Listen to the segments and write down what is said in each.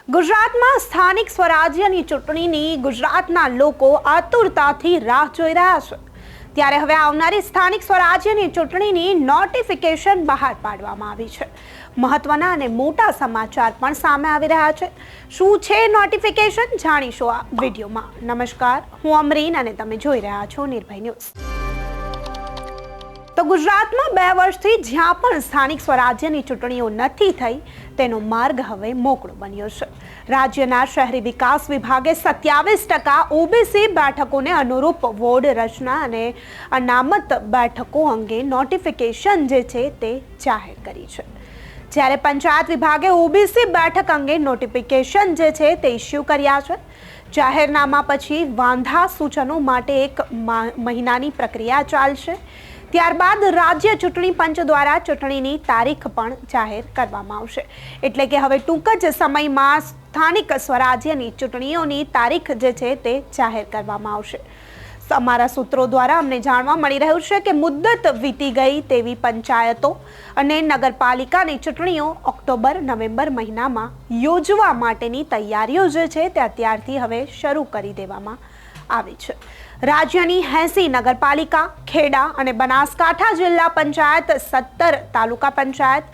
ગુજરાતમાં સ્થાનિક સ્વરાજ્યની ચૂંટણીની ગુજરાતના લોકો આતુરતાથી રાહ જોઈ રહ્યા છે। ત્યારે હવે આવનારી સ્થાનિક સ્વરાજ્યની ચૂંટણીની નોટિફિકેશન બહાર પાડવામાં આવી છે। મહત્વના અને મોટા સમાચાર પણ સામે આવી રહ્યા છે। શું છે નોટિફિકેશન જાણીશું આ વિડીયોમાં। નમસ્કાર, હું અમરીન અને તમે જોઈ રહ્યા છો નિર્ભય ન્યૂઝ। તો ગુજરાતમાં 2 વર્ષથી જ્યાં પણ સ્થાનિક સ્વરાજ્યની ચૂંટણીઓ નથી થઈ તેનો માર્ગ હવે મોકળો બન્યો છે। રાજ્યના શહેરી વિકાસ વિભાગે 27% ઓબીસી બેઠકોને અનુરૂપ વોર્ડ રચના અને અનામત બેઠકો અંગે નોટિફિકેશન જે છે તે જાહેર કરી છે। જ્યારે પંચાયત વિભાગે ઓબીસી બેઠક અંગે નોટિફિકેશન જે છે તે ઇસ્યુ કર્યા છે। જાહેરનામા પછી વાંધા સૂચનો માટે 1 મહિનાની પ્રક્રિયા ચાલશે। ત્યારબાદ રાજ્ય ચૂંટણી પંચ દ્વારા ચૂંટણીની તારીખ પણ જાહેર કરવામાં આવશે। એટલે કે હવે ટૂંક જ સમયમાં સ્થાનિક સ્વરાજ્યની ચૂંટણીઓની તારીખ જે છે તે જાહેર કરવામાં આવશે। અમારા સૂત્રો દ્વારા અમને જાણવા મળી રહ્યું છે કે મુદ્દત વીતી ગઈ તેવી પંચાયતો અને નગરપાલિકાની ચૂંટણીઓ ઓક્ટોબર-નવેમ્બર મહિનામાં યોજવા માટેની તૈયારીઓ જે છે તે અત્યારથી હવે શરૂ કરી દેવામાં આવી છે। રાજ્યની 80 નગરપાલિકા, ખેડા અને બનાસકાંઠા જિલ્લા પંચાયત, 17 તાલુકા પંચાયત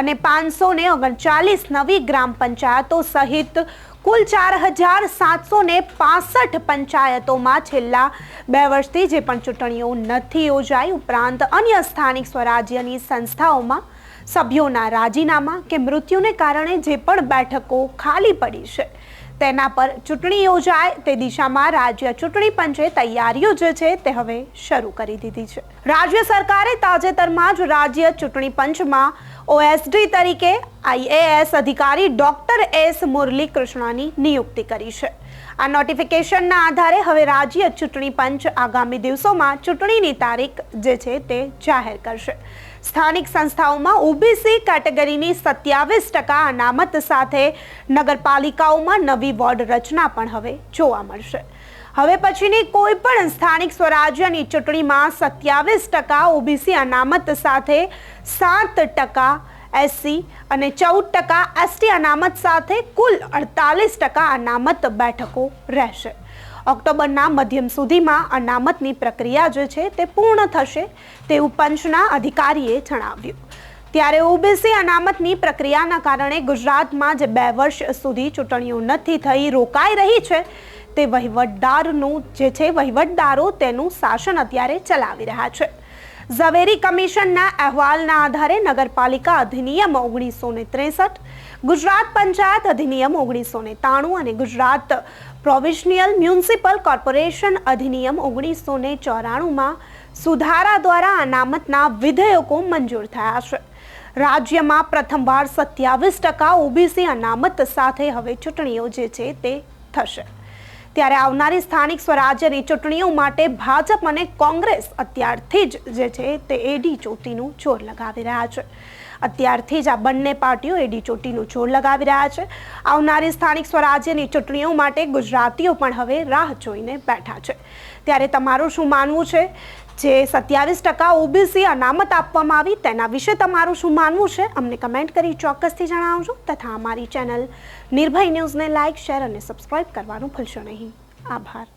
અને 539 નવી ગ્રામ પંચાયતો સહિત કુલ 4765 પંચાયતોમાં છેલ્લા 2 વર્ષથી જે પણ ચૂંટણીઓ નથી યોજાઈ ઉપરાંત અન્ય સ્થાનિક સ્વરાજ્યની સંસ્થાઓમાં સભ્યોના રાજીનામા કે મૃત્યુને કારણે જે પણ બેઠકો ખાલી પડી છે તેના પર ચૂંટણી યોજાય તે દિશામાં રાજ્ય ચૂંટણી પંચે તૈયારીઓ જે છે તે હવે શરૂ કરી દીધી છે। રાજ્ય સરકારે તાજેતરમાં જ રાજ્ય ચૂંટણી પંચમાં ઓએસડી તરીકે આઈએએસ અધિકારી ડોક્ટર એસ મુરલી કૃષ્ણાની નિયુક્તિ કરી છે। આ નોટિફિકેશનના આધારે હવે રાજ્ય ચૂંટણી પંચ આગામી દિવસોમાં ચૂંટણીની તારીખ જે છે તે જાહેર કરશે। સ્થાનિક સંસ્થાઓમાં ઓબીસી કેટેગરીની 27% અનામત સાથે નગરપાલિકાઓમાં નવી વોર્ડ રચના પણ હવે જોવા મળશે। હવે પછીની કોઈ પણ સ્થાનિક સ્વરાજ્યની ચૂંટણીમાં 27% ઓબીસી અનામત સાથે 7% એસસી અને 14% એસટી અનામત સાથે કુલ 48% અનામત બેઠકો રહેશે। ઓક્ટોબરના મધ્યમ સુધીમાં અનામતની પ્રક્રિયા જે છે તે પૂર્ણ થશે તેવું પંચના અધિકારીએ જણાવ્યું। ત્યારે ઓબીસી અનામતની પ્રક્રિયાના કારણે ગુજરાતમાં જે 2 વર્ષ સુધી ચૂંટણીઓ નથી થઈ રોકાઈ રહી છે તે વહીવટદારો તેનું શાસન અત્યારે ચલાવી રહ્યા છે। ઝવેરી કમિશનના અહેવાલના આધારે નગરપાલિકા અધિનિયમ 1963, ગુજરાત પંચાયત અધિનિયમ 1993 અને ગુજરાત પ્રોવિન્શિયલ મ્યુનિસિપલ કોર્પોરેશન અધિનિયમ 1994માં સુધારા દ્વારા અનામતના વિધેયકો મંજૂર થયા છે। રાજ્યમાં પ્રથમવાર 27% ઓબીસી અનામત સાથે હવે ચૂંટણીઓ જે છે તે થશે। ત્યારે આવનારી સ્થાનિક સ્વરાજ્યની ચૂંટણીઓ માટે ભાજપ અને કોંગ્રેસ અત્યારથી જ જે છે તે એડી ચોટીનું જોર લગાવી રહ્યા છે। અત્યારથી જ આ બંને પાર્ટીઓ એડી ચોટીનું જોર લગાવી રહ્યા છે। આવનારી સ્થાનિક સ્વરાજ્યની ચૂંટણીઓ માટે ગુજરાતીઓ પણ હવે રાહ જોઈને બેઠા છે। ત્યારે તમારું શું માનવું છે? જે 27% ઓબીસી અનામત આપવામાં આવી તેના વિશે તમારું શું માનવું છે? અમને કમેન્ટ કરી ચોક્કસથી જણાવજો તથા અમારી ચેનલ નિર્ભય ન્યૂઝને લાઇક, શેર અને સબસ્ક્રાઇબ કરવાનું ભૂલશો નહીં। આભાર।